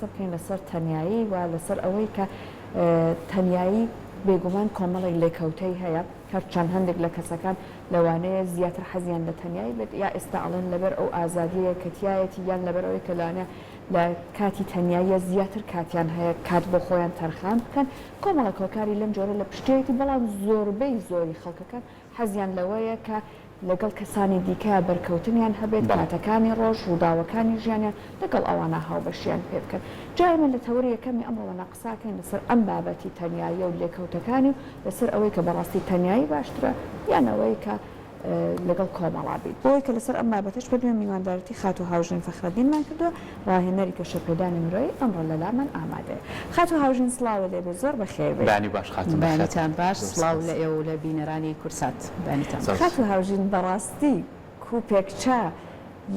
بەسە بکەین لەسەر تەنایی و لەسەر ئەوەی کە تەنایی بێگومان کۆمەڵی لێکەوتەی هەیە هەرچەند هەندێک لە کەسەکان لەوانەیە زیاتر حەزیان لە تەنایی بێت یا ئێستا ئەڵێن لەبەر ئەو ئازادیە کەتیایەتی یان لەبەر ئەوەی کە لەوانەیە لە کاتی تەناییە زیاتر کاتیان هەیە کات بۆ خۆیان تەرخان بکەن کۆمەڵە کۆکاری لەم جۆرە لە پشتەیەکی بەڵام زۆربەی زۆری خەڵکەکان حەزیان لەوەیە کە لەگەڵ کەسانی دیکە بەرکەوتنیان هەبێت کاتەکانی ڕۆژ ڕووداوەکانی ژیانیان لەگەڵ ئەوانە هاوبەشیان پێ بکەن جای من لە تەوری یەکەمی ئەمڕۆوە قساکەین لەسەر ئەم بابەتی تەنیایی و لێکەوتەکانی و لەسەر ئەوەی کە بەڕاستی تەنیایی باشترە یان ئەوەی کە لەگەڵ کۆمەڵا بیت بۆی کە لەسەر ئەم بابەتەش ببێن میواندارەتی خات و هاوژین فەخرەدینمان کردووە ڕاهێنەری کەشەپێدانی مرۆیی ئەمڕۆ لەلامان ئامادەیە خات و هاوژین سڵاوە لێبێ زۆر بەخێر بێت بانی باش خاتم بانیتان باش سڵاو لە ئێوە لە بینەرانی کورسات بانیتان خات و هاوژین بەڕاستی کوپێک چا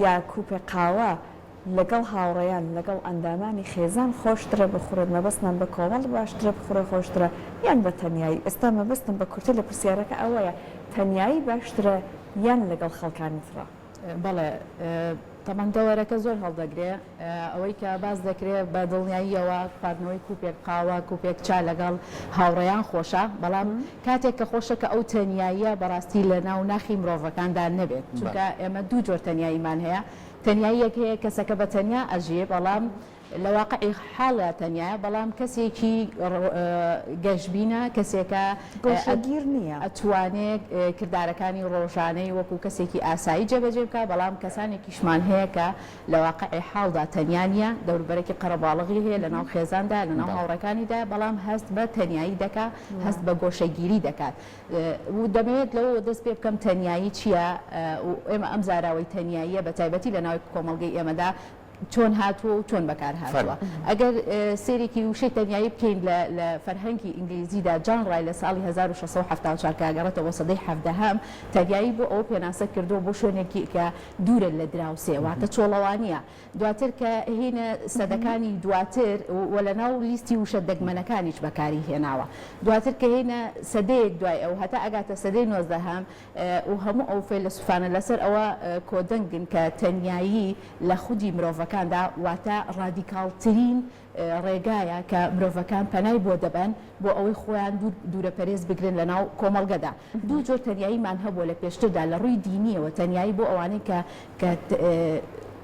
یا کوپێ قاوە لەگەڵ هاوڕێیان لەگەڵ ئەندامانی خێزان خۆشترە بخورێت مەبەستمان بە کۆمەڵ باشترە بخورە خۆشترە یان بە تەنیایی ئێستا مەبەستم بە کورتە لە پرسیارەکە ئەوەیە تەنیایی باشترە یان لەگەڵ خەڵکانی ترە بەڵێ تەمان دەوەرەکە زۆر هەڵدەگرێ ئەوەی کە باز دەکرێت بە دڵنیاییەوە خواردنەوەی کوپێک قاوە کوپێک چا لەگەڵ هاوڕێیان خۆشە بەڵام کاتێک کە خۆشە کە ئەو تەنیاییە بەڕاستی لە ناو ناخی مرۆڤەکاندا نەبێت چونکە ئێمە دوو جۆر تەنیاییمان هەیە تەنیاییەک هەیە کەسەکە بە تەنیا ئەژێ بەڵام لە واقعی حاڵە تەنیایە بەڵام کەسێکی گەشتبینە کەسێکە گۆشەگیر نییە ئەتوانێت کردارەکانی ڕۆژانەی وەکو کەسێکی ئاسایی جێبەجێ بکە بەڵام کەسانێکیشمان هەیە کە لە واقعی حاڵدا تەنیانە دەوروبەرێکی قەرەباڵغی هەیە لە ناو خێزاندا لە ناو هاوڕەکانیدا بەڵام هەست بە تەنیایی دەکات هەست بە گۆشەگیری دەکات و دەمەوێت لەوە دەست پێ بکەم تەنیایی چییە ئێمە ئەم زاراوەی تەنیاییە بە تایبەتی لە ناوی کۆمەڵگەی ئێمەدا چۆن هاتووە و چۆن بەکار هاتووە ئەگەر سێرێکی وشەی تەنیایی بکەین لە فەرهەنگی ئینگلیزیدا جان ڕای لە ساڵی 1674 کاگەڕێتەوە سەدەی حەڤدەهەم تەنیایی بۆ ئەو پێناسە کردو بۆ شوێنێکی کە دوورە لە دراوسێ واتە چۆڵەوانیە دواتر کە هینە سەدەکانی دواتر و لە ناو لیستی وشە دەگمەنەکانیش بەکاری هێناوە دواتر کە هینە سەدەیەک دوای ئەو هەتا ئەگاتە سەدەی 19 و هەموو ئەو فەیلسوفانە لەسەر ئەوە کۆدەنگن کە تەنیایی لە خودی مرۆڤەکاندا واتە ڕادیکاڵترین ڕێگایە کە مرۆڤەکان پەنای بۆ دەبەن بۆ ئەوەی خۆیان دوورە پەرێز بگرن لە ناو کۆمەڵگەدا دوو جۆر تەنیاییمان هەبووە لە پێشتردا لە ڕووی دینیەوە تەنیایی بۆ ئەوانەی کە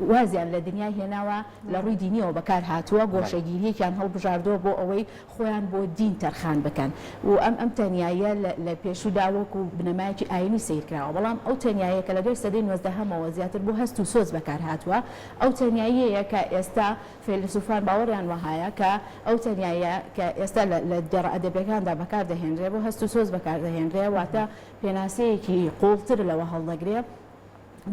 وازیان لە دنیای هێناوە لە ڕووی دینیەوە بەکار هاتووە گۆشەگیریەکیان هەڵبژاردووە بۆ ئەوەی خۆیان بۆ دین تەرخان بکەن و ئەم تەنیاییە لە پێشودا وەکو بنەمایەکی ئاینی سیرکراوە بەڵام ئەو تەنیاییە کە لە دوای سەدەی 19هەمەوە زیاتر بۆ هەست و سۆز بەکار هاتووە ئەو تەنیاییەیە کە ئێستا فەیلسوفان باوەڕیان وهایە کە ئەو تەنیاییە کە ئێستا لە گەڕە ئەدەبیەکاندا بەکار دەهێنرێ بۆ هەست و سۆز بەکار دەهێنرێ واتە پێناسەیەکی قوڵتر لەوە هەڵدەگرێ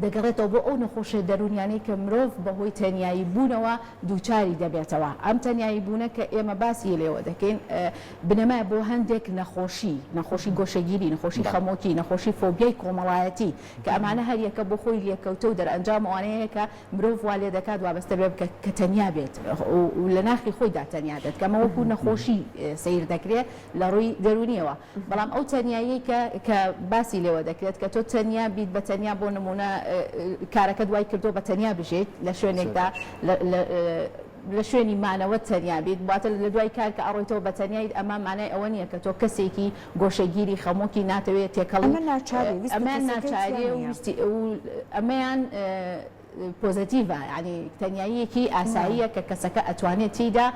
دەگەڕێتەوە بۆ ئەو نەخۆشیە دەرونیانەی کە مرۆڤ بەهۆی تەنیایی بوونەوە دووچاری دەبێتەوە ئەم تەنیایی بوونە کە ئێمە باسی لێوە دەکەین بنەمای بۆ هەندێک نەخۆشی گۆشەگیری نەخۆشی خەمۆکی نەخۆشی فۆبیای کۆمەڵایەتی کە ئەمانە هەر یەکە بۆ خۆی لێکەوتە و دەرئەنجام ئەوانەیە کە مرۆڤ وا لێ دەکات وابەستە بێ کە تەنیا بێت و لە ناخی خۆیدا تەنیا دێت کە ئەمە وەکو نەخۆشی سیر دەکرێت لە ڕووی دەرونیەوە بەڵام ئەو تەنیایی کە باسی لێوە دەکرێت کە تۆ تەنیا بیت بە تەنیا بۆ نمونە کارەکە دوای کردو بە تەنیا بژێت لە شوێنێکدا لە شوێنی مانەوە تەنیا بیت واتە لە دوای کار کە ئەڕۆیتەوە بە تەنیایی ئەمە مانای ئەوە نییە کە تۆ کەسێکی گۆشەگیری خەمۆکی ناتەوێت تێکەڵ ئەمان ناچاری ئەمەیان پۆزیتیڤە ینی تەنیاییەکی ئاساییە کە کەسەکە ئەتوانێت تیدا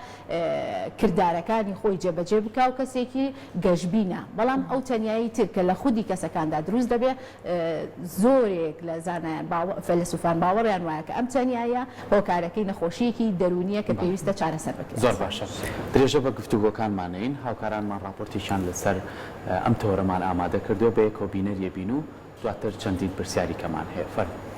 کردارەکانی خۆی جێبەجێ بکە و کەسێکی گەشتبینە بەڵام ئەو تەنیایی تر کە لە خودی کەسەکاندا دروست دەبێت زۆرێک لە زانایان فەیلسوفان باوەڕیان وایە کە ئەم تەنیایە هۆکارەکەی نەخۆشیەکی دەرونیە کە پێویستە چارەسەر بکرێت زۆر باشە درێژە بە گفتوگۆکانمانین هاوکارانمان راپۆرتیشان لەسەر ئەم تەوەرەمان ئامادە کردو بە کۆبینەریە بین و دواتر چەندین پرسیاری کەمان هەیە فەرموو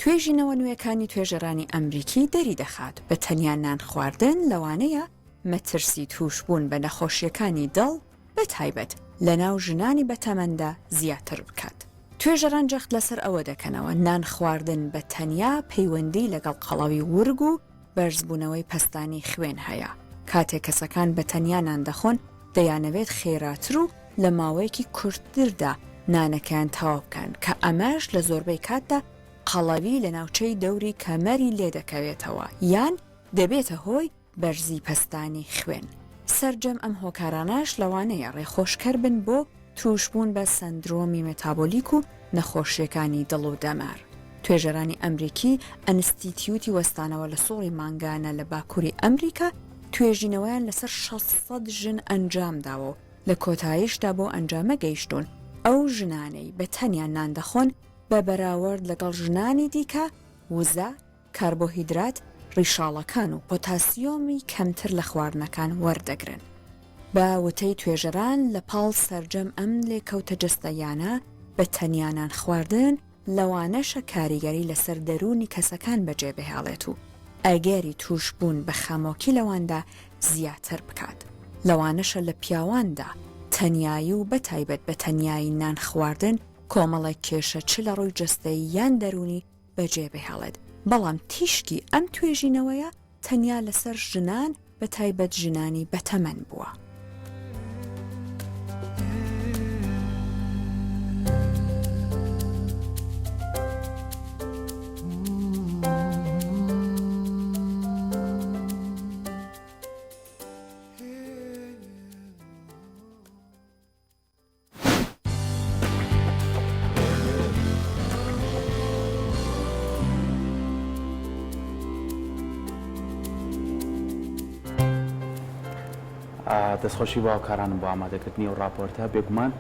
توێژینەوە نوێەکانی توێژەرانی ئەمریکی دەری دەخات بە تەنیا نان خواردن لەوانەیە مەترسی تووشبوون بە نەخۆشیەکانی دڵ بە تایبەت لە ناو ژنانی بەتەمەندا زیاتر بکات. توێژەران جەخت لەسەر ئەوە دەکەنەوە نان خواردن بە تەنیا پەیوەندی لەگەڵ قەڵەوی ورگ و بەرزبوونەوەی پەستانی خوێن هەیە. کاتێک کەسەکان بە تەنیا نان دەخۆن دەیانەوێت خێراتر و لە ماوەیەکی کورتتردا نانەکەیان تەواو بکەن کە ئەمەش لە زۆربەی کاتدا قەڵەوی لە ناوچەی دەوری کەمەری لێ دەکەوێتەوە یان دەبێتە هۆی بەرزی پەستانی خوێن. سەرجەم ئەم هۆکارانەش لەوانەیە ڕێخۆشکەر بن بۆ تووشبوون بە سەندرۆمی مێتابۆلیک و نەخۆشیەکانی دڵ و دەمار. توێژەرانی ئەمریکی ئەنستیتیوتی وەستانەوە لە سوڵی مانگانە لە باکووری ئەمریکا توێژینەوەیان لەسەر 600 ژن ئەنجام داوە و لە کۆتاییشدا بۆ ئەنجامە گەیشتون ئەو ژنانەی بە تەنیان نان دەخۆن بە بەراورد لەگەڵ ژنانی دیکە وزە، کاربۆهیدرات، ڕیشاڵەکان و پۆتاسیۆمی کەمتر لە خواردنەکان وەردەگرن. بە وتەی توێژەران لە پاڵ سەرجەم ئەم لێکەوتە جستەیانە بە تەنیانان خواردن لەوانەشە کاریگەری لەسەر دەرونی کەسەکان بەجێ بهێڵێت و ئەگەری توشبوون بە خەمۆکی لەواندا زیاتر بکات. لەوانەشە لە پیاواندا تەنیایی و بەتایبەت بە تەنیایی نان خواردن کۆمەڵی کێشە چ لە ڕووی جستەی یان دەرونی بەجێ بهێڵێت. بەڵام تیشکی ئەم توێژینەوەیە تەنیا لەسەر ژنان بەتایبەت ژنانی بەتەمەن بووە. دەستخۆشی باوکارانم بۆ ئامادەکردنی و راپۆرتە بێگومان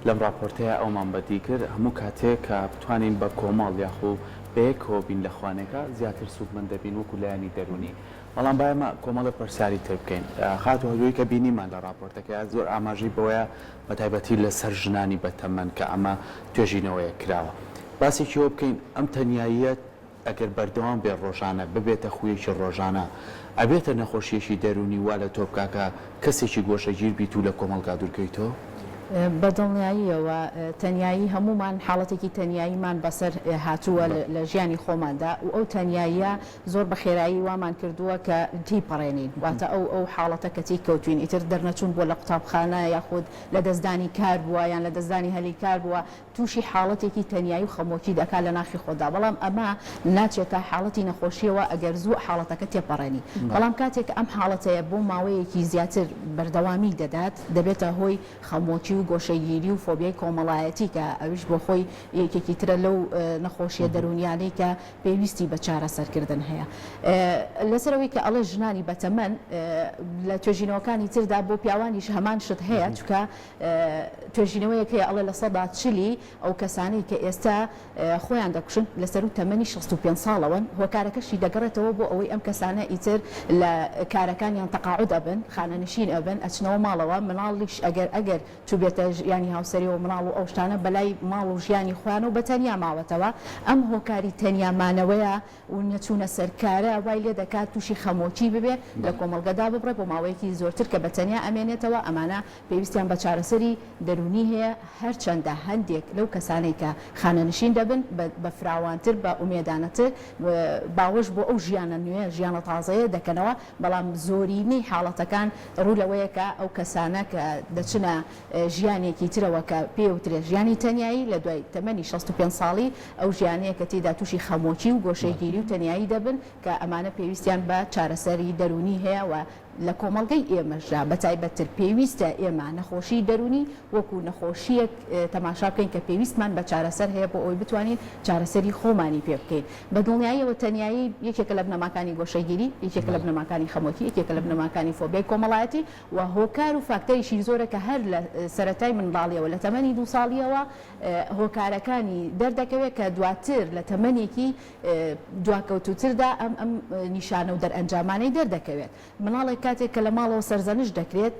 لەم راپۆرتەیە ئەومان بەدی کرد هەموو کاتێک کە بتوانین بە کۆمەڵ یاخو بەیەکەوە بین لە خوانێکە زیاتر سوودمەند دەبین وەکو لایەنی دەرونی. بەڵام باەمە کۆمەڵە پرسیاری تر بکەین. خاتو هەروەی کە بینیمان لە راپۆرتەکە زۆر ئاماژەی بەوەیە بەتایبەتی لەسەر ژنانی بەتەمەن کە ئەمە توێژینەوەیە کراوە. باسێکیەوە بکەین ئەم تەنیاییەت ئەگەر بەردەوام بێ ڕۆژانە ببێتە خویەکی ڕۆژانە ئەبێتە نەخۆشیەکی دەرونی وا لە تۆ بکاکە کەسێکی گۆشەگیر بیت و لە کۆمەڵگا دوورکەیتەوە؟ بەدڵنیاییەوە تەنیایی هەمومان حاڵەتێکی تەنیاییمان بەسەر هاتووە لە ژیانی خۆماندا و ئەو تەنیاییە زۆر بە خێرایی وامان کردووە کە تیپەڕێنین واتە ئەو حاڵەتە کە تی کەوتوین ئیتر دەرنەچوون بۆ لە قوتابخانە یاخود لە دەستدانی کار بووە یان لە دەستدانی هەلی کار بووە تووشی حاڵەتێکی تەنیایی و خەمۆکی دەکات لە ناخی خۆدا. بەڵام ئەمە ناچێتە حاڵەتی نەخۆشیەوە ئەگەر زوو حاڵەتەکە تێپەڕێنی. بەڵام کاتێک ئەم حاڵەتەیە بۆ ماوەیەکی زیاتر بەردەوامی دەدات دەبێتە هۆی خەمۆکی و گۆشەگیری و فۆبیای کۆمەڵایەتی کە ئەویش بۆ خۆی یەکێکی ترە لەو نەخۆشیە دەرونیانەی کە پێویستی بە چارەسەرکردن هەیە. لەسەرەوەی کە ئەڵێ ژنانی بەتەمەن لە توێژینەوەکانی تردا بۆ پیاوانیش هەمان شت هەیە چونکە توێژینەوەیەکەیە ئەڵێ لە سەدا چلی ئەو کەسانی کە ئێستا خۆیان دەکوشن لەسەر و تەمەنی 65 ساڵەوەن هۆکارەکەشی دەگەڕێتەوە بۆ ئەوەی ئەم کەسانە ئیتر لە کارەکانیان تەقاعود ئەبن خانەنشین ئەبن ئەچنەوە ماڵەوە مناڵیش ئەگەر چوو بێتە ژیانی هاوسەری و مناڵ و ئەو شتانە بەلای ماڵ و ژیانی خۆیان و بە تەنیا ماوەتەوە ئەم هۆکاری تەنیامانەوەیە و نەچوونە سەرکارە وای لێ دەکات تووشی خەمۆکی ببێ لە کۆمەڵگەدا ببڕێ بۆ ماوەیەکی زۆرتر کە بە تەنیا ئەمێنێتەوە ئەمانە پێویستیان بە چارەسەری دەرونی هەیە هەرچەندە هەندێک لەو کەسانەی کە خانەنشین دەبن بە فراوانتر بە ئومێدانەتر باوەش بۆ ئەو ژیانە نوێ ژیانە تازەیە دەکەنەوە بەڵام زۆرینەی حاڵەتەکان ڕوو لەوەیە کە ئەو کەسانە کە دەچنە ژیانێکی ترەوە کە پێوترێ ژیانی تەنیایی لە دوای تەمەنی 65 ساڵی ئەو ژیانەیە کە تێدا تووشی خەمۆکی و گۆشەگیری و تەنیایی دەبن کە ئەمانە پێویستیان بە چارەسەری دەرونی هەیە و لە کۆمەڵگەی ئێمەژدا بەتایبەتتر پێویستە ئێمە نەخۆشی دەرونی وەکو نەخۆشیەک تەماشا بکەین کە پێویستمان بە چارەسەر هەیە بۆ ئەوی بتوانین چارەسەری خۆمانی پێ بکەین. بەدڵنیاییەوە تەنیایی یەکێکە لە بنەماکانی گۆشەگیری یەکێکە لە بنەماکانی خەمۆکی یەکێکە لە بنەماکانی فۆبیای کۆمەڵایەتی و هۆکار و فاکتەریشی زۆرە کە هەر لە سەرەتای منداڵیەوە لە تەمەنی 2 ساڵیەوە هۆکارەکانی دەردەکەوێت کە دواتر لە تەمەنێکی دواکەوتوتردا ئەم نیشانە و دەرئەنجامانەی دەردەکەوێت. مناڵێک کاتێک کە لە ماڵەوە سەرزەنش دەکرێت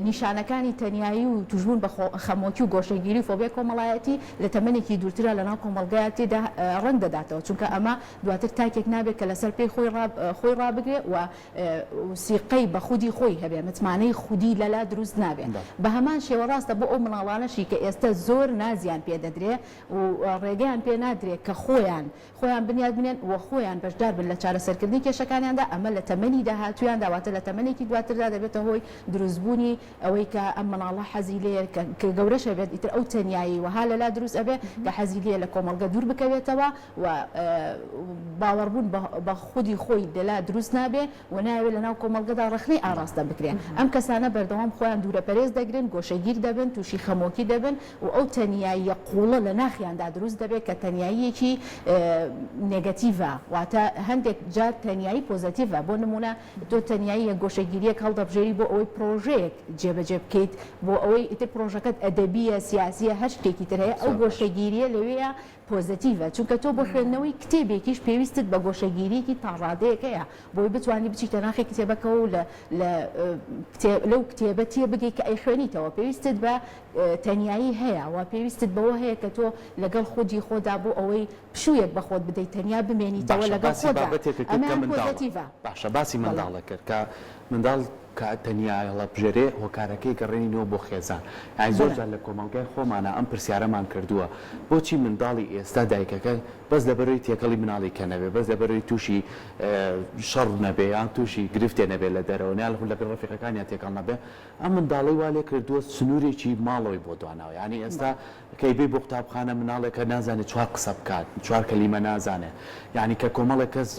نیشانەکانی تەنیایی و توژبوون بە خەمۆکی و گۆشەگیری و فۆبیا کۆمەڵایەتی لە تەمەنێکی دوورترە لەناو کۆمەڵگەیە تێدا ڕەنگ دەداتەوە چونکە ئەمە دواتر تاکێک نابێت کە لەسەر پێی خۆی ڕابگرێت و سیقەی بە خودی خۆی هەبێ متمانەی خودی لەلا دروست نابێت بە هەمان شێوە ڕاستە بۆ ئەو مناڵانەشی کە ئێستا زۆر نازیان پێ دەدرێ و ڕێگەیان پێ نادرێت کە خۆیان بنیاد بنێن و خۆیان بەشدار بن لە چارەسەرکردنی کێشەکانیاندا ئەمە لە تەمەنی داهاتویان داواتە لە تەمەنێکی دواتردا دەبێتە هۆی دروستبوونی ئەوەی کە ئەم مناڵە حەزی لێ کە گەورەشە بێت ئیتر ئەو تەنیایی وها لەلا دروست ئەبێ کە حەزی لێ لە کۆمەڵگە دوور بکەوێتەوە و باوەڕبوون بە خودی خۆی لەلا دروست نابێ و ناوێت لەناو کۆمەڵگەدا ڕخنەی ئاراستە بکرێن ئەم کەسانە بەردەوام خۆیان دوورە پەرێز دەگرن گۆشەگیر دەبن تووشی خەمۆکی دەبن و ئەو تەنیاییە قوڵە لە ناخیاندا دروست دەبێت کە تەنیاییەکی نێگەتیڤە واتە هەندێک جار تەنیایی پۆزەتیڤە بۆ نمونە تۆ تەنیاییە گۆشەگیریەک هەڵدەبژێری بۆ ئەوەی پرۆژەیەک جێبەجێ بکەیت بۆ ئەوەی ئیتر پرۆژەکەت ئەدەبیە سیاسیە هەر شتێکی تر هەیە ئەو گۆشەگیریە لەوەیە پۆزەتیڤە چونکە تۆ بۆ خوێندنەوەی کتێبێکیش پێویستت بە گۆشەگیریەکی تاڕادەیەکەیە بۆی بتوانانی بچیتە ناخی کتێبەکە و لەو کتێبە تێ بگەی کە ئەی خوێنیتەوە پێویستت بە تەنیایی هەیە و پێویستت بەوە هەیە کە تۆ لەگەڵ خودی خۆدا بۆ ئەوەی پشوویەک بە خۆت بدەیت تەنیا بمێنیتەوە لەگەڵ خۆدا ئەمان پۆزەتیڤە باشە باسی منداڵە کرد کە منداڵ کە تەنیای هەڵەبژێرێ هۆکارەکەی گەڕێنینەوە بۆ خێزان ئای زۆرجار لە کۆمەڵگەی خۆمانە ئەم پرسیارەمان کردووە بۆچی منداڵی ئێستا دایکەکە بەس لەبەرەوەی تێکەڵی مناڵی کە نەبێ بەس لەبەرەوەی تووشی شەڕ نەبێ یان تووشی گرفتێ نەبێت لە دەرەوە نیان لەگەڵ ڕەفیقەکانیان تێکەڵ نەبێ ئەم منداڵی وا لێ کردووە سنوورێکی ماڵەوەی بۆ دوانەوە یعنی ئێستا کەیبێ بۆ قوتابخانە مناڵێکە نازانێت چوار قسە بکات چوار کەلیمە نازانێت یعنی کە کۆمەڵێک کەس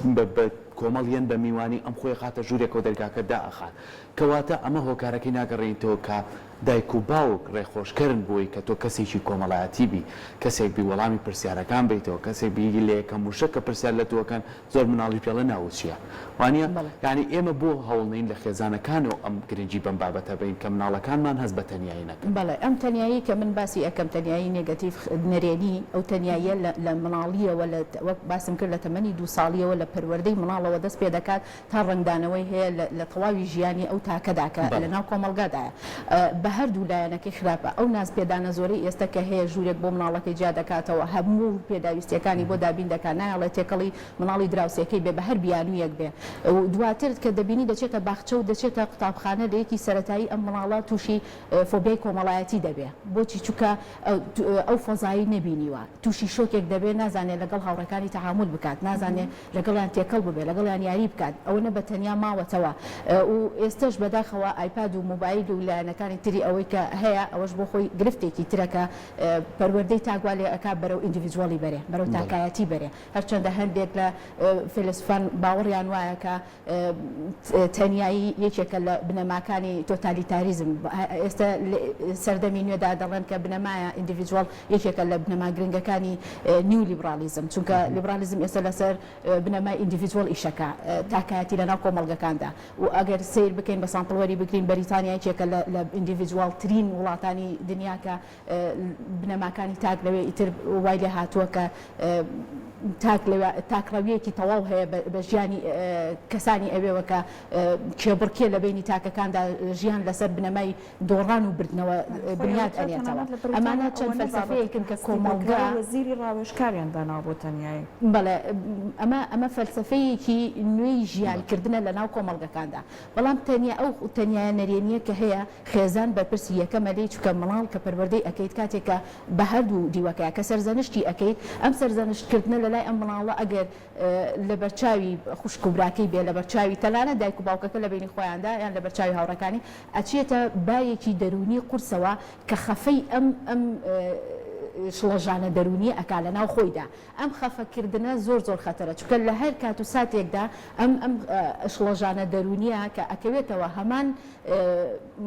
کۆمەڵیان بە میوانی ئەم خۆی خاتە ژوورێکەوە دەرگاکە دائەخات کەواتە ئەمە هۆکارەکەی ناگەڕێنیتەوە کە دایک و باوک ڕێخۆشکردن بووی کە تۆ کەسێکی کۆمەڵایەتی بی کەسێک بی وەڵامی پرسیارەکان بیتەوە کەسێک بیگی لە یەکەم وشە کە پرسیار لە تۆکەن زۆر مناڵی پێڵە ناوچیە وانە یعنی ئێمە بۆ هەوڵنین لە خێزانەکانەوە ئەم گرنگی بەم بابەتە بین کە مناڵەکانمان هەست بە تەنیایی نەکەن بەڵێ ئەم تەنیایی کە من باسی ئەەکەم تەنیایی نێگەتیڤ نەرێنی ئەو تەنیاییە لە مناڵیەوە وەک باسم کرد لە تەمەنی 2 ساڵیەوە لە پەروەردەی مناڵەوە دەست پێ دەکات تا ڕنگدانەوەی هەیە لە تەواوی ژیانی ئەو تاکەداکە لەناو کۆمەڵگادایە بە هەردوو لایەنەکەی خراپە ئەو ناز پێدانە زۆرەی ئێستا کە هەیە ژوورێک بۆ مناڵەکەی جا دەکاتەوە هەموو پێداویستیەکانی بۆ دابین دەکات نایڵێت تێکەڵی مناڵی دراوسەکەی بێ بە هەر بیانویەک بێ دواتر کە دەبینی دەچێتە باخچە و دەچێتە قوتابخانە لە یەکی سەرەتایی ئەم مناڵە تووشی فۆبیای کۆمەڵایەتی دەبێ بۆچی چونکە ئەو فۆزایی نەبینیوە تووشی شۆکێک دەبێ نازانێت لەگەڵ هاوڕەکانی تەحامل بکات نازانێت لەگەڵیان تێکەڵ ببێ لەگەڵیان یاری بکات ئەوە نە بە تەنیا ماوەتەوە و ئێستش بەداخەوە ئایپاد و موبایل و لایەنەکانی تری ئەوەی کە هەیە ئەوەش بۆ خۆی گرفتێکی ترەکە پەروەردەی تاگوالێ ئەک بەرەو ئیندیڤیدواڵی بەرێ بەرەو تاکایەتی بەرێ هەرچەندە هەندێک لە فیلسوفان باوەڕیان وایە کە تەنیایی یەکێکە لە بنەماکانی تۆتالیتاریزم ئێستا سەردەمی نوێدا دەڵێن کە بنەمایە ئیندیڤیدواڵ یەکێکە لە بنەما گرنگەکانی نیو لیبرالیزم چونکە لیبرالیزم ئێستا لەسەر بنەمای ئیندیڤیدواڵ ئیشەکە تاکایەتی لەناو کۆمەڵگەکاندا و ئەگەر سیر بکەین بە سامپڵوەری بگرین بەریتانیا یەکێکە لە ئیندیڤیدواڵ ترین وڵاتانی دنیاکە بنەماکانی تاک لەوێ ئیتر وای لێ هاتووە کە تاکڕەویەکی تەواو هەیە بە ژیانی کەسانی ئەوێەوە کە کێبڕکێ لە بینی تاکەکاندا ژیان لەسەر بنەمای دۆڕان و بردنەوە بنیاد ئەنێتەوە ئەمانە چەند فەلسەفەیەکن کە کۆمەڵگا وەزیری ڕاوێژکاریان دانا بۆ تەنیایی بەڵێ ئەمە فەلسەفەیەکی نوێی ژیانکردنە لەناو کۆمەڵگەکاندا بەڵام ئەو تەنیایە نەرێنیە کە هەیە خێزان بەرپرسی یەکەمە لێی چونکە مەڵاڵ کە پەروەردەی ئەەکەیت کاتێکە بە هەردوو دیوەکەیە کە سەرزەنشتی ئەەکەیت ئەم سەرزەنشتکردنە لەلای ئەم مناڵە ئەگەر لە بەرچاوی خوشک و براکەی بێ لە بەرچاوی تەلانە دایک و باوکەکە لە بینی خۆیاندا یان لە بەرچاوی هاوڕەکانی ئەچێتە بایەکی دەرونی قورسەوە کە خەفەی ئەم شڵەژانە دەرونی ئەکا لە ناو خۆیدا ئەم خەفەکردنە زۆر خەتەرە چونکە لە هەر کات و ساتێکدا ئەم شڵەژانە دەرونیە کە ئەکەوێتەوە هەمان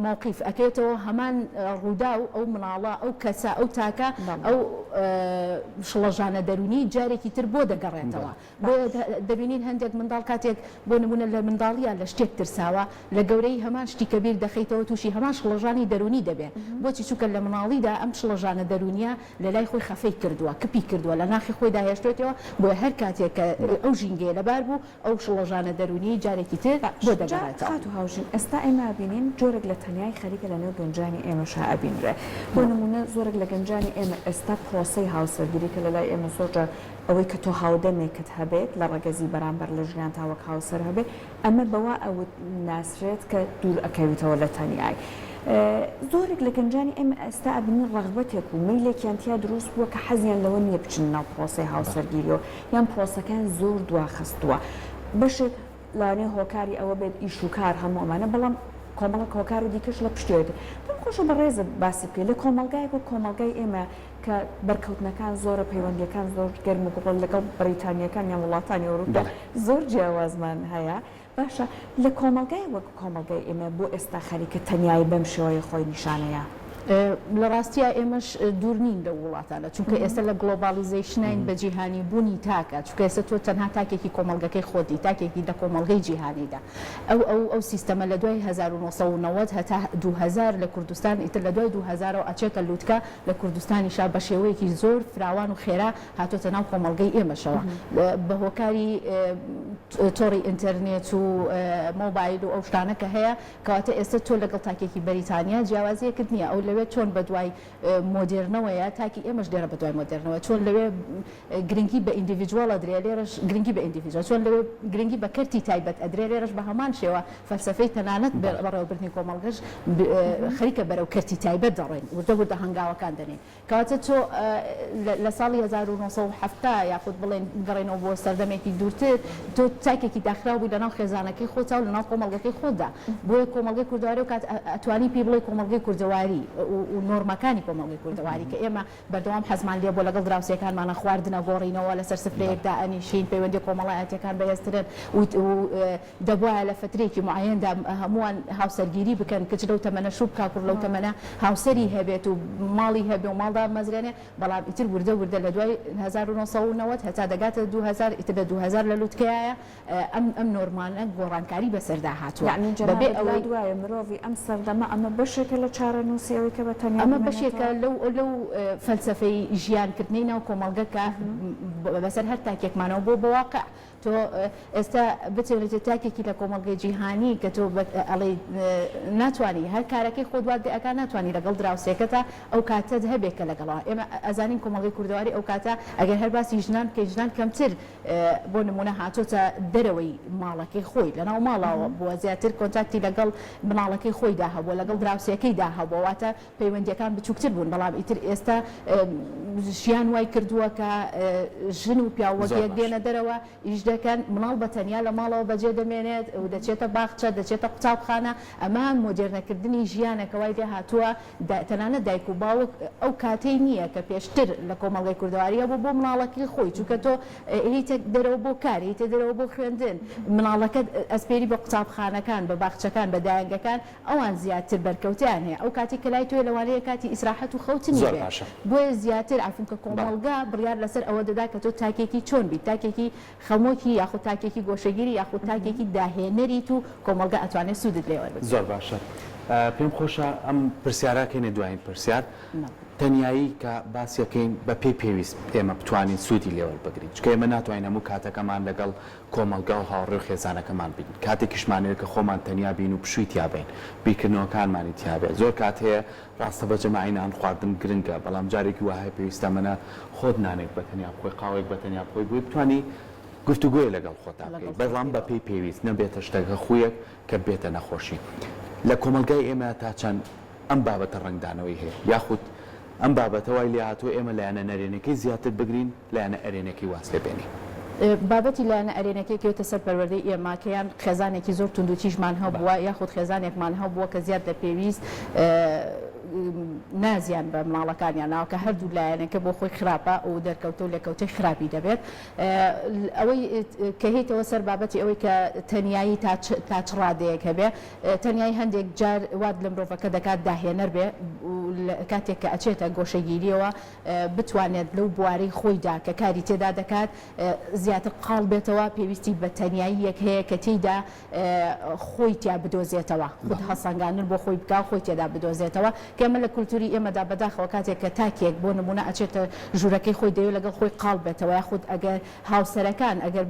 مووقیف ئەکەوێتەوە هەمان ڕوودا و ئەو مناڵە ئەو کەسە ئەو تاکە ئەو شڵەژانە دەرونی جارێکی تر بۆ دەگەڕێتەوە بۆ دەبینین هەندێک منداڵ کاتێک بۆ نمونە لە منداڵیە لە شتێک ترساوە لە گەورەی هەمان شتی کەبیر دەخەیتەوە تووشی هەمان شڵەژانی دەرونی دەبێت بۆچی چونکە لە مناڵیدا ئەم شڵەژانە دەرونیە لە لای خۆی خەفەی کردووە کپی کردووە لە ناخی خۆی داهێشتێتەوە بۆ هەر کاتێک کە ئەو ژینگەیە لەبار بوو ئەو شڵەژانە دەرونی جارێکی تر بۆ دەگەڕێتەوە. خات و هاوژین ئێستا ئێمە بینین جۆرێک لە تەنیای خەریکە لە نێو گەنجانی ئێمەشا ئەبینرێ بۆ نمونە زۆرێک لە گەنجانی ئێمە ئێستا پرۆسەی هاوسەرگیری کە لە لای ئێمە زۆرجار ئەوەی کە تۆ هاودەمێکت هەبێت لە ڕێگەزی بەرامبەر لە ژیان تاوەک هاوسەر هەبێت ئەمە بەوا ئەوە ناسرێت کە دوور ئەکەویتەوە لە تەنیای. زۆرێک لە گەنجانی ئێمە ئێستا ئەبینن ڕەغبەتێک و مەیلێکیان تیا دروست بووە کە حەزیان لەوە نییە بچن ناو پرۆسەی هاوسەرگیریەوە یان پرۆسەکان زۆر دواخستووە بەشێک لانێ هۆکاری ئەوە بێت ئیش و کار هەموو ئەمانە بەڵام کۆمەڵک هۆکار و دیکەش لە پشتێت پێم خۆشە بە ڕێزە باسی بکەیت لە کۆمەلگایەک و کۆمەلگای ئێمە کە بەرکەوتنەکان زۆرە پەیوەندیەکان زۆر گەرم و گوڵ لەگەڵ بەریتانیەکان یان وڵاتانی ئەوروپا زۆر جیاوازمان هەیە باشە لە کۆمەلگای وەکو کۆمەلگای ئێمە بۆ ئێستا خەریکە تەنیایی بەم شێوەیە خۆی نیشانەیە. لە ڕاستیە ئێمەش دوور نین لە وڵاتانە چونکە ئێستا لە گلۆبالیزیشنین بە جیهانی بوونی تاکە چونکە ئێستا تۆ تەنها تاکێکی کۆمەلگەکەی خۆتی تاکێکی لە کۆمەلگەی جیهانیدا ئەو سیستەمە لە دوای 1990 هەتا 2000 لە کوردستان ئیتر لە دوای 2000 ئەچێتە لووتکە لە کوردستانیشا بە شێوەیەکی زۆر فراوان و خێرا هاتۆتە ناو کۆمەلگەی ئێمەشەوە بە هۆکاری تۆڕی ئینتەرنێت و مۆبایل و ئەو شتانە کە هەیە کەواتە ئێستا تۆ لەگەڵ تاکێکی بەریتانیا جیاوازیەکرد نییە ئەو لەوێ چۆن بە دوای مۆدرنەوەیە تاکی ئێمەش دێرە بە دوای مۆدرنەوە چۆن لەوێ گرنگی بە ئیندیڤیدوال ئەدرێ لێرەش گرنگی بە ئیندیڤیدوال چۆن لەوێ گرنگی بە کەرتی تایبەت ئەدرێ لێرەش بە هەمان شێوە فەلسەفەی تەنانەت بەڕێوەبردنی کۆمەڵگەش خەریکە بەرەو کەرتی تایبەت دەڕێن وردە هەنگاوەکان دەنێن کەواتە تۆ لە ساڵی 1970 یاخود بڵێن گەڕێنەوە بۆ سەردەمێکی دوورتر تۆ تاکێکی داخراوبووی لەناو خێزانەکەی خۆتا و لەناو کۆمەڵگەکەی خۆتدا بۆیە کۆمەڵگەی کوردەواری و کات ئەتوانی پێی بڵێ کۆمەڵگەی کوردەواری و نۆرمەکانی کۆمەڵگەی کوردەواری کە ئێمە بەردەوام حەزمان لێ بۆ لەگەڵ دراوسێکانمانە خواردنە گۆڕینەوە لەسەر سفرەیەکدا ئەنیشین پەیوەندی کۆمەڵایەتیەکان بەهێزترن و دەبوایە لە فترێکی معەندا هەمووان هاوسەرگیری بکەن کچ لەو تەمەنە شوو بکا کوڕ لەو تەمەنە هاوسەری هەبێت و ماڵی هەبێ و ماڵدا مەزرێنێ بەڵام ئیتر وردە لە دوای 1990 هەتا دەگاتە 2000 ئیتر لە 2000 لە لووتکەیە ئەم نۆرمانە گۆڕانکاری بەسەردا هاتووە بەبێ ئەوەی دوایە مرۆڤی ئەم سەردەمە ئەمە بەشێکە لە چارەنووسیەوەی کە بەتەنیا ئەمە بەشێکە لەو فەلسەفەی ژیانکردنەی ناو کۆمەڵگەکە بەسەر هەر تاکێکمانەوە بۆ بەواقع تۆ ئێستا بتێنێتە تاکێکی لە کۆمەڵگەی جیهانی کە تۆ ئەڵێ ناتوانانی هەر کارەکەی خۆ دوات ئەکا ناتوانانی لەگەڵ دراوسێکەکە ئەو کاتەت هەبێکە لەگەڵەوە ئێمە ئەزانین کۆمەڵگەی کوردەواری ئەو کاتە ئەگەر هەر باسی ژنان کە ژنان کەمتر بۆ نمونە هاتۆتە دەرەوەی ماڵەکەی خۆی لەناو ماڵەوە بووە زیاتر کۆنتاکتی لەگەڵ مناڵەکەی خۆی داهەبووە لەگەڵ دراوسەکەی داهەبووە واتە پەیوەندیەکان بچووکتر بوون بەڵام ئیتر ئێستا ژیان وای کردووە کە ژن و پیاوەکەیەک دێنە دەرەوە ئیش دەکەن مناڵ بەتەنیا لە ماڵەوە بەجێ دەمێنێت و دەچێتە باخچە دەچێتە قوتابخانە ئەمان مۆدرنەکردنی ژیانەکەوای لێ هاتووە تەنانەت دایک و باوک ئەو کاتەی نییە کە پێشتر لە کۆمەڵگەی کوردەواریە بۆ مناڵەکەی خۆی چونکە تۆ هیتە دەرەوە بۆ کار هیتە دەرەوە بۆ خوێندن مناڵەکەت ئەسپێری بە قوتابخانەکان بە باخچەکان بە دایانگەکان ئەوان زیاتر بەرکەوتیان هەیە ئەو کاتی کە لای تۆی لەوانەیە کاتی ئیسراحەت و خەوتنی بێ بۆیە زیاتر عفونکە کۆمەڵگا بڕیار لەسەر ئەوە دەدا کە تۆ تاکێکی چۆن بیت تاکێکی خەمۆکی یاخود تاکێکی گۆشەگیری یاخود تاکێکی داهێنەریت و کۆمەڵگا ئەتوانێت سوودت لێ وەربگرێت. زۆر باشە پێم خۆشە ئەم پرسیارەکەینە دوایین پرسیار تەنیایی کە باسیەکەین بە پێویست ئێمە بتوانین سوودی لێوە بگرین چکە ئێمە ناتوانین هەموو کاتەکەمان لەگەڵ کۆمەلگا و هاوڕێ و خێزانەکەمان بین کاتێکیشمانەیە کە خۆمان تەنیا بین و پشووی تیابین بیرکردنەوەکانمانی تیابێت زۆر کات هەیە ڕاستە بە جەماعینان خواردن گرنگە بەڵام جارێکی وایە پێویستە منە خۆت نانێک بەتەنیا بخۆی قاوێک بەتەنیا بخۆی بۆی بتوانی گفتوگوۆی لەگەڵ خۆتا بکەیت بەڵام بە پێویست نەبێتە شتێکە خویەک کە بێتە نەخۆشی لە کۆمەلگای ئێمە تا چەند ئەم بابەتە ڕنگدانەوەی هەیە یاخود ئەم بابەتەوەی لێ هاتووە ئێمە لایەنە نەرێنەکەی زیاتر بگرین لایەنە ئەرێنەکەی واز لێبێنی بابەتی لایەنە ئەرێنەکەی کەوتە سەر پەروەردەی ئێمە کەیان خێزانێکی زۆر تونند و چیژمان هەبووە یاخود خێزانێکمان هەبووە کە زیاد دەپێویست نازیان بە مناڵەکانیان ناوکە هەردوو لایەنەکە بۆ خۆی خراپە و دەرکەوتە و لەکەوتەی خراپی دەبێت ئەوەی کە هێتەوە سەر بابەتی ئەوەی کە تەنیایی تا چ ڕادەیەک هەبێ تەنیایی هەندێک جار وات لە مرۆڤەکە دەکات داهێنەر بێ کاتێک کە ئەچێتە گۆشەگیریەوە بتوانێت لەو بوارەی خۆیدا کە کاری تێدا دەکات زیاتر قاڵ بێتەوە پێویستی بە تەنیاییەک هەیە کە تێیدا خۆی تیا بدۆزێتەوە خود هەسەنگاندن بۆ خۆی بکا خۆی تێدا بدۆزێتەوە کەمە لە کولتوری ئێمەدا بەداخەوە کاتێک کە تاکێک بۆ نمونە ئەچێتە ژوورەکەی خۆی دەوێت لەگەڵ خۆی قاڵ بێتەوە یاخود ئەگەر هاوسەرەکان ئەگەر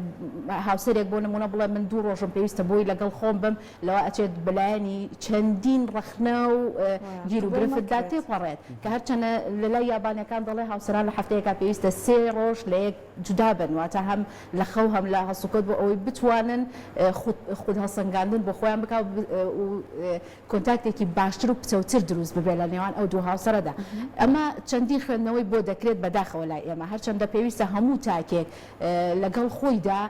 هاوسەرێک بۆ نمونە بڵێ من 2 ڕۆژم پێویستە بۆی لەگەڵ خۆم بم لەوە ئەچێت بەلایەنی چەندین ڕەخنە و گیر و گرفتدا تێپەڕێت کە هەرچەنە لە لای یابانیەکان دەڵێ هاوسەران لە هەفتەیەکە پێویستە 3 ڕۆژ لە یەک جودا بن واتە هەم لە خەو هەم لە هەسوکەوت بۆ ئەوەی بتوانن خود هەڵسەنگاندن بۆ خۆیان بکات و کۆنتاکتێکی باشتر و پچەوتر دروست ببێت لە نێوان ئەو دوو هاوسەرەدا ئەمە چەندین خوێندنەوەی بۆ دەکرێت بەداخەوە لای ئێمە هەرچەندە پێویستە هەموو تاکێک لەگەڵ خۆیدا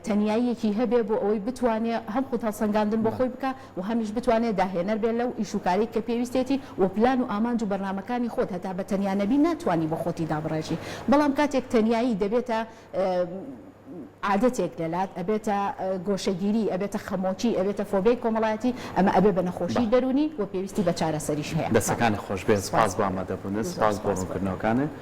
تەنیاییەکی هەبێ بۆ ئەوەی بتوانێت هەم خود هەڵسەنگاندن بۆ خۆی بکە و هەمیش بتوانێت داهێنەر بێت لەو ئیشوکاری کە پێویستێتی و پلان و ئامانج و بەرنامەکانی خۆت هەتا بە تەنیا نەبی ناتوانانی بۆ خۆتی دابڕێژی بەڵام کاتێک تەنیایی دەبێتە عادەتێک لەلات ئەبێتە گۆشەگیری ئەبێتە خەمۆکی ئەبێتە فۆبیای کۆمەڵایەتی ئەمە ئەبێ بە نەخۆشی دەرونی و پێویستی بە چارەسەریش هەیە دەستەکانی خۆش بێ سپاس بۆ ئامادەبوونە سپاس بۆ ڕوونکردنەوەکانە